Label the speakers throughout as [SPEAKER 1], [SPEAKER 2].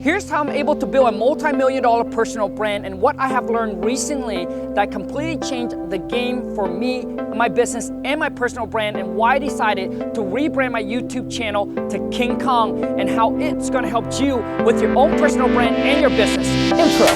[SPEAKER 1] Here's how I'm able to build a multi-million-dollar personal brand and what I have learned recently that completely changed the game for me, my business, and my personal brand, and why I decided to rebrand my YouTube channel to Khang and how it's gonna help you with your own personal brand and your business. Intro.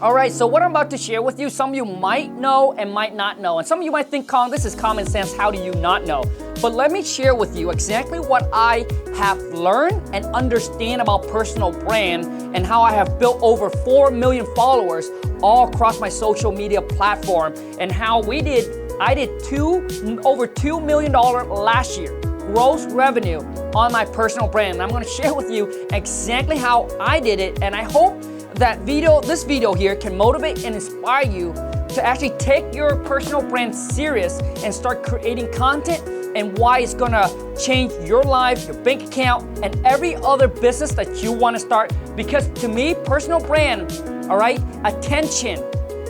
[SPEAKER 1] All right, so what I'm about to share with you, some of you might know and might not know. And some of you might think, Khang, this is common sense, how do you not know? But let me share with you exactly what I have learned and understand about personal brand and how I have built over 4 million followers all across my social media platform, and how I did over $2 million last year, gross revenue on my personal brand. And I'm gonna share with you exactly how I did it, and I hope that this video here can motivate and inspire you to actually take your personal brand serious and start creating content, and why it's gonna change your life, your bank account, and every other business that you wanna start. Because to me, personal brand, all right, attention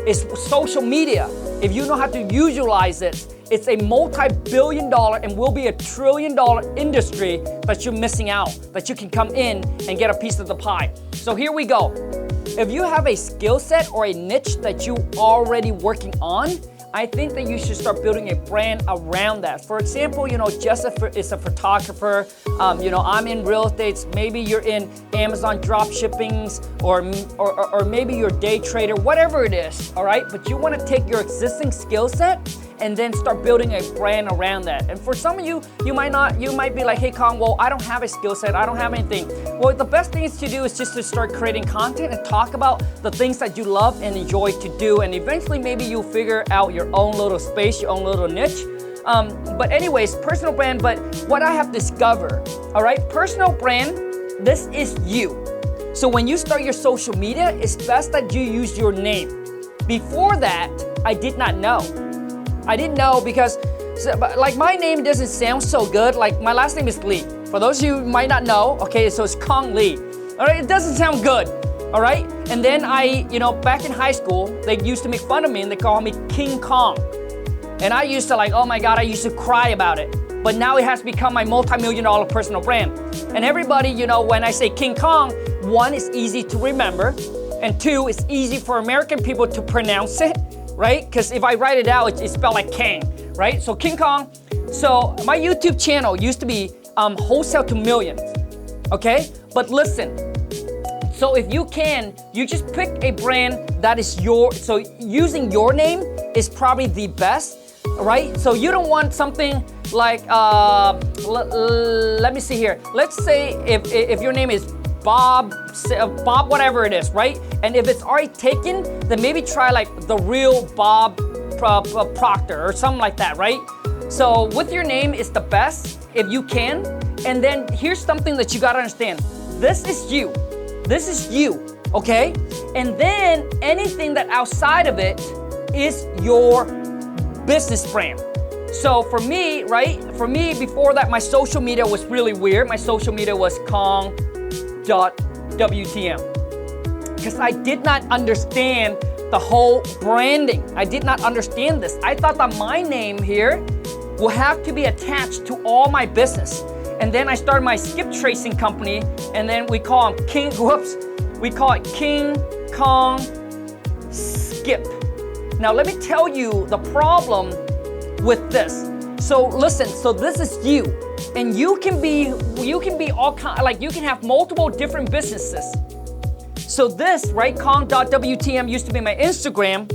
[SPEAKER 1] is social media. If you know how to utilize it, it's a multi-billion-dollar and will be a trillion-dollar industry that you're missing out, that you can come in and get a piece of the pie. So here we go. If you have a skill set or a niche that you already working on, I think that you should start building a brand around that. For example, Jessica is a photographer. I'm in real estate. Maybe you're in Amazon drop shippings, or maybe you're a day trader, whatever it is, all right? But you want to take your existing skill set and then start building a brand around that. And for some of you, you might be like, hey Khang, well, I don't have a skill set, I don't have anything. Well, the best thing to do is just to start creating content and talk about the things that you love and enjoy to do, and eventually maybe you'll figure out your own little space, your own little niche. But anyways, personal brand, but what I have discovered, all right, personal brand, this is you. So when you start your social media, it's best that you use your name. Before that, I did not know. I didn't know because, like, my name doesn't sound so good. Like, my last name is Lee. For those of you who might not know, okay, so it's Khang Lee. All right, it doesn't sound good, all right? And then back in high school, they used to make fun of me and they call me King Kong. And I used to oh my God, I used to cry about it. But now it has become my multi-million-dollar personal brand. And everybody, when I say King Kong, one, it's easy to remember, and two, it's easy for American people to pronounce it, right? Because if I write it out, it's spelled like Khang, right? So King Kong. So my YouTube channel used to be Wholesale to Millions, okay? But listen, so if you can, you just pick a brand that is so using your name is probably the best, right? So you don't want something like, let me see here. Let's say if your name is Bob, whatever it is, right? And if it's already taken, then maybe try like the real Bob Proctor or something like that, right? So with your name, it's the best if you can. And then here's something that you gotta understand. This is you. This is you, okay? And then anything that outside of it is your business brand. So for me, right? For me, before that, my social media was really weird. My social media was Khang.wtm, because I did not understand the whole branding. I did not understand this. I thought that my name here will have to be attached to all my business. And then I started my skip tracing company, and then we call them we call it King Kong Skip. Now let me tell you the problem with this. So listen, so this is you. And you can be all kind, like you can have multiple different businesses. So this, right, Khang.wtm used to be my Instagram,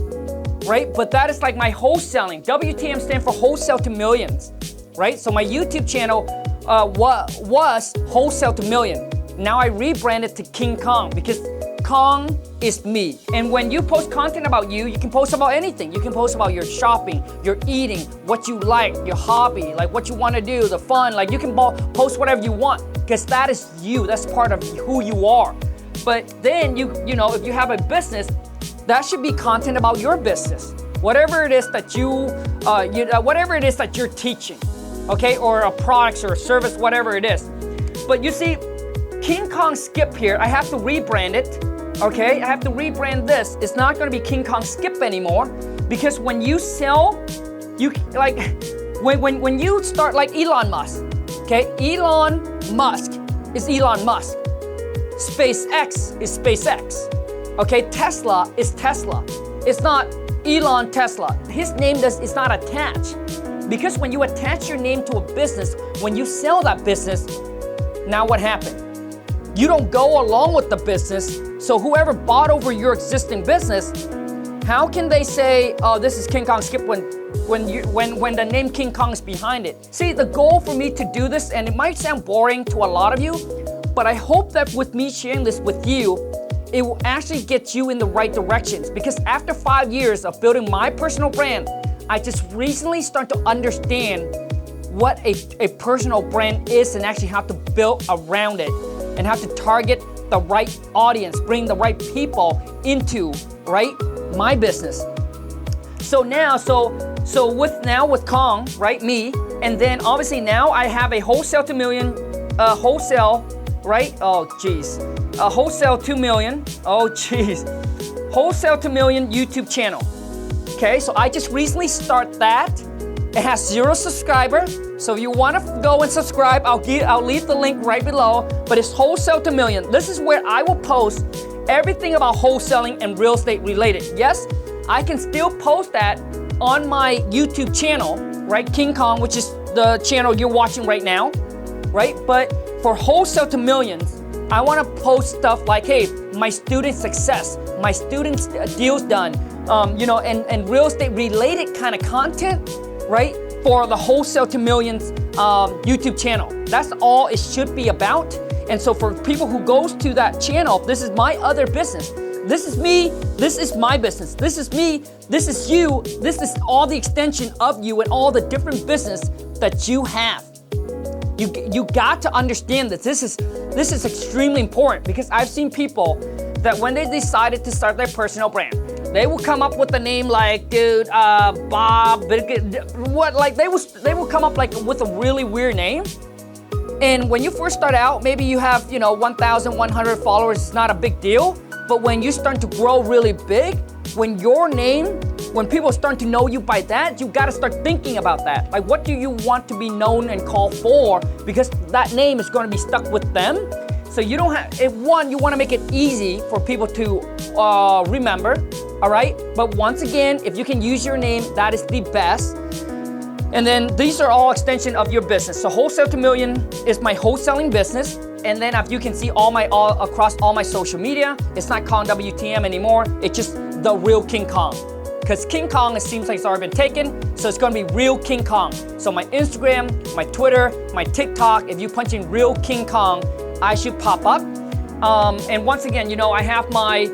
[SPEAKER 1] right? But that is like my wholesaling. WTM stands for Wholesale to Millions, right? So my YouTube channel was Wholesale to Million. Now I rebranded to King Kong because Khang is me. And when you post content about you, you can post about anything. You can post about your shopping, your eating, what you like, your hobby, like what you want to do, the fun. Like you can post whatever you want, because that is you. That's part of who you are. But then if you have a business, that should be content about your business. Whatever it is that whatever it is that you're teaching, okay, or a product or a service, whatever it is. But you see, King Kong Skip here, I have to rebrand it. Okay, I have to rebrand this. It's not gonna be King Kong Skip anymore, because when you sell, When you start like Elon Musk, okay? Elon Musk is Elon Musk. SpaceX is SpaceX. Okay, Tesla is Tesla. It's not Elon Tesla. His name is not attached. Because when you attach your name to a business, when you sell that business, now what happened? You don't go along with the business, so whoever bought over your existing business, how can they say, oh, this is King Kong Skip when the name King Kong is behind it? See, the goal for me to do this, and it might sound boring to a lot of you, but I hope that with me sharing this with you, it will actually get you in the right directions. Because after 5 years of building my personal brand, I just recently start to understand what a personal brand is and actually how to build around it and how to target the right audience, bring the right people into, right, my business. So now, with Khang, right, me, and then obviously now I have a wholesale to million, wholesale, right? Oh, geez. Wholesale 2 million. Oh, geez. Wholesale 2 million YouTube channel. Okay, so I just recently start that. It has 0 subscribers. So if you want to go and subscribe, I'll leave the link right below. But it's wholesale to million. This is where I will post everything about wholesaling and real estate related. Yes, I can still post that on my YouTube channel, right? King Kong, which is the channel you're watching right now, right? But for wholesale to millions, I want to post stuff like, hey, my student success, my students' deals done, and real estate related kind of content, right? For the wholesale to millions YouTube channel. That's all it should be about. And so for people who goes to that channel, this is my other business. This is me, this is my business. This is me, this is you, this is all the extension of you and all the different business that you have. You got to understand that this is extremely important, because I've seen people that when they decided to start their personal brand, they will come up with a name like, dude, Bob, what, like they will come up like with a really weird name. And when you first start out, maybe you have, 1,100 followers, it's not a big deal. But when you start to grow really big, when people start to know you by that, you gotta start thinking about that. Like, what do you want to be known and called for? Because that name is gonna be stuck with them. So you don't have, you wanna make it easy for people to remember, all right? But once again, if you can use your name, that is the best. And then these are all extension of your business. So wholesale to million is my wholesaling business. And then if you can see across all my social media, it's not Khang WTM anymore. It's just the real King Kong. Because King Kong, it seems like it's already been taken. So it's gonna be real King Kong. So my Instagram, my Twitter, my TikTok, if you punch in real King Kong, I should pop up. And once again, I have my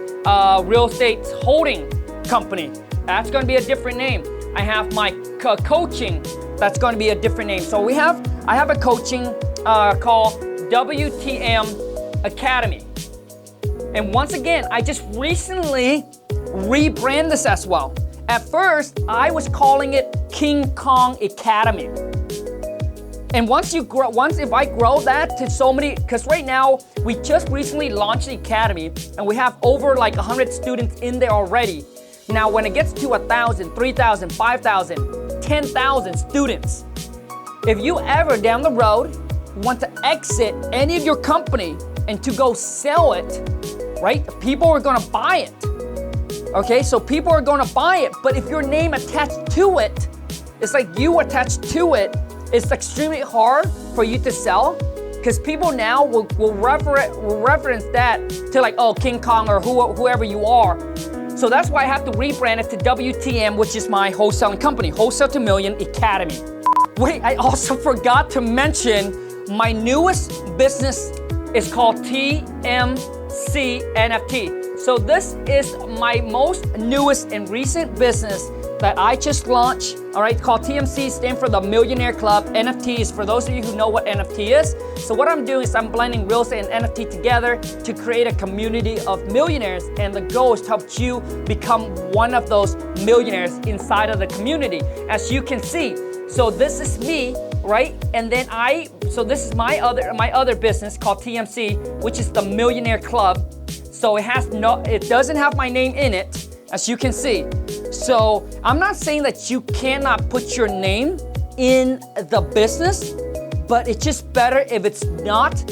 [SPEAKER 1] real estate holding company. That's gonna be a different name. I have my coaching, that's gonna be a different name. So I have a coaching called WTM Academy. And once again, I just recently rebranded this as well. At first, I was calling it King Kong Academy. And if I grow that to so many, because right now, we just recently launched the Academy and we have over like 100 students in there already. Now, when it gets to 1,000, 3,000, 5,000, 10,000 students, if you ever down the road want to exit any of your company and to go sell it, right? People are gonna buy it. Okay, so people are gonna buy it, but if your name attached to it, it's like you attached to it, it's extremely hard for you to sell, because people now will reference that to like, oh, King Kong or whoever you are. So that's why I have to rebrand it to WTM, which is my wholesaling company, Wholesale to Million Academy. Wait, I also forgot to mention my newest business is called TMC NFT. So this is my most newest and recent business that I just launched, all right, called TMC, stands for the Millionaire Club. NFT is for those of you who know what NFT is. So what I'm doing is I'm blending real estate and NFT together to create a community of millionaires, and the goal is to help you become one of those millionaires inside of the community, as you can see. So this is me, right? And then so this is my other business called TMC, which is the Millionaire Club. So it doesn't have my name in it, as you can see. So I'm not saying that you cannot put your name in the business, but it's just better if it's not,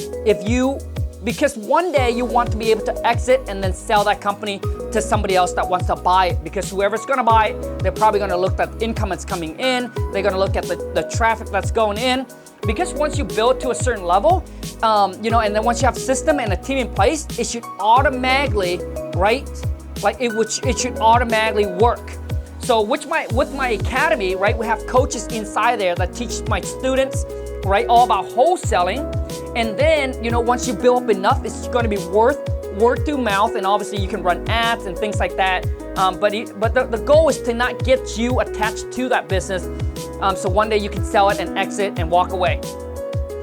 [SPEAKER 1] because one day you want to be able to exit and then sell that company to somebody else that wants to buy it, because whoever's gonna buy it, they're probably gonna look at the income that's coming in, they're gonna look at the traffic that's going in, because once you build to a certain level, and then once you have a system and a team in place, it should automatically, right? Like it should automatically work. So with my academy, right, we have coaches inside there that teach my students, right, all about wholesaling. And then, once you build up enough, it's going to be word to mouth, and obviously you can run ads and things like that. But the goal is to not get you attached to that business, so one day you can sell it and exit and walk away.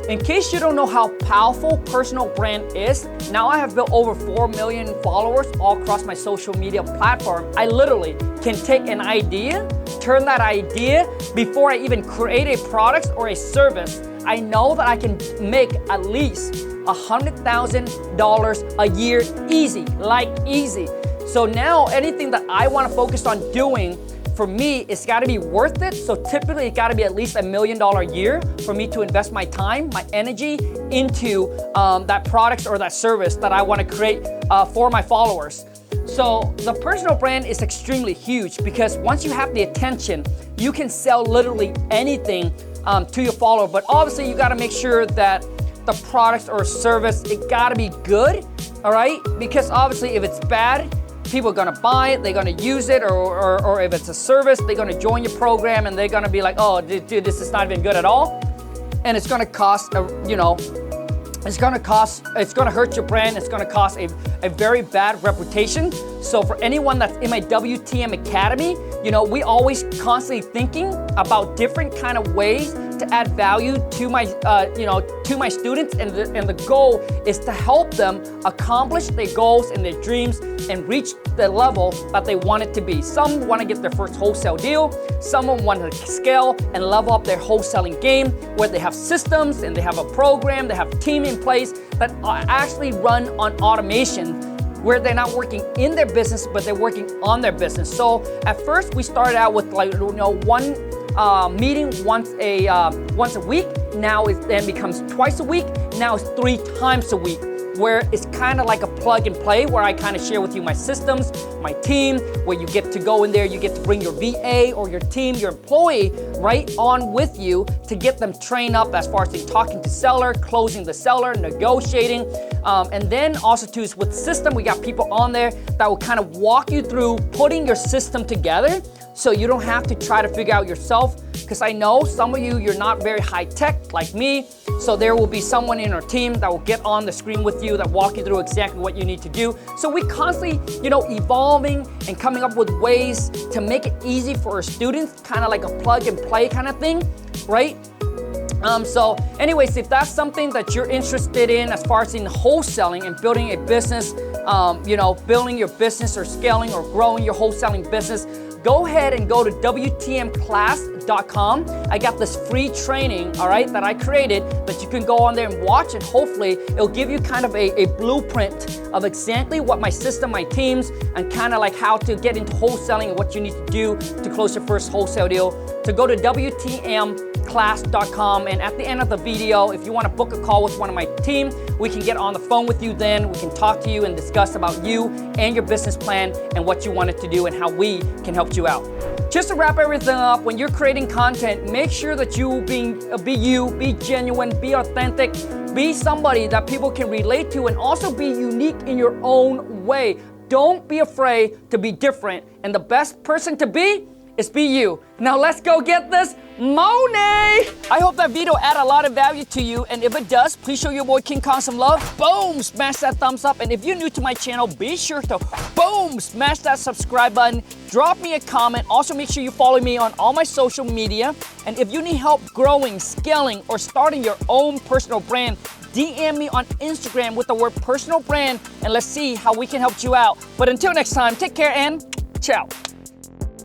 [SPEAKER 1] In case you don't know how powerful personal brand is, now I have built over 4 million followers all across my social media platform. I literally can take an idea, turn that idea, before I even create a product or a service, I know that I can make at least $100,000 a year easy, like easy. So now anything that I want to focus on doing, for me, it's got to be worth it. So typically it got to be at least $1 million a year for me to invest my time, my energy into that product or that service that I want to create for my followers. So the personal brand is extremely huge, because once you have the attention, you can sell literally anything to your follower. But obviously you got to make sure that the product or service, it got to be good, all right? Because obviously if it's bad, people are gonna buy it, they're gonna use it, or if it's a service, they're gonna join your program and they're gonna be like, oh, dude, this is not even good at all. And it's gonna cost, it's gonna hurt your brand, it's gonna cost a very bad reputation. So for anyone that's in my WTM Academy, we always constantly thinking about different kind of ways to add value to my, to my students, and the goal is to help them accomplish their goals and their dreams and reach the level that they want it to be. Some want to get their first wholesale deal. Some want to scale and level up their wholesaling game, where they have systems and they have a program, they have a team in place that actually run on automation, where they're not working in their business, but they're working on their business. So at first we started out with one meeting once a week. Now it then becomes twice a week. Now it's 3 times a week, where it's kind of like a plug and play, where I kind of share with you my systems, my team, where you get to go in there, you get to bring your VA or your team, your employee right on with you to get them trained up as far as talking to seller, closing the seller, negotiating. And then also too is with system, we got people on there that will kind of walk you through putting your system together, so you don't have to try to figure out yourself. Because I know some of you're not very high tech like me, so there will be someone in our team that will get on the screen with you, that walk you through exactly what you need to do. So we constantly, evolving and coming up with ways to make it easy for our students, kind of like a plug and play kind of thing, right? So anyways, if that's something that you're interested in as far as in wholesaling and building a business, building your business or scaling or growing your wholesaling business, go ahead and go to WTMclass.com. I got this free training, all right, that I created that you can go on there and watch, and hopefully it'll give you kind of a blueprint of exactly what my system, my teams, and kind of like how to get into wholesaling and what you need to do to close your first wholesale deal. So go to WTMclass.com, and at the end of the video, if you want to book a call with one of my team, we can get on the phone with you then. We can talk to you and discuss about you and your business plan and what you want it to do and how we can help you out. Just to wrap everything up, when you're creating content, make sure that you be you, be genuine, be authentic, be somebody that people can relate to, and also be unique in your own way. Don't be afraid to be different, and the best person to be is be you. Now let's go get this money. I hope that video added a lot of value to you, and if it does, please show your boy King Khang some love. Boom, smash that thumbs up, and if you're new to my channel, be sure to boom, smash that subscribe button. Drop me a comment. Also make sure you follow me on all my social media, and if you need help growing, scaling, or starting your own personal brand, DM me on Instagram with the word personal brand, and let's see how we can help you out. But until next time, take care and ciao.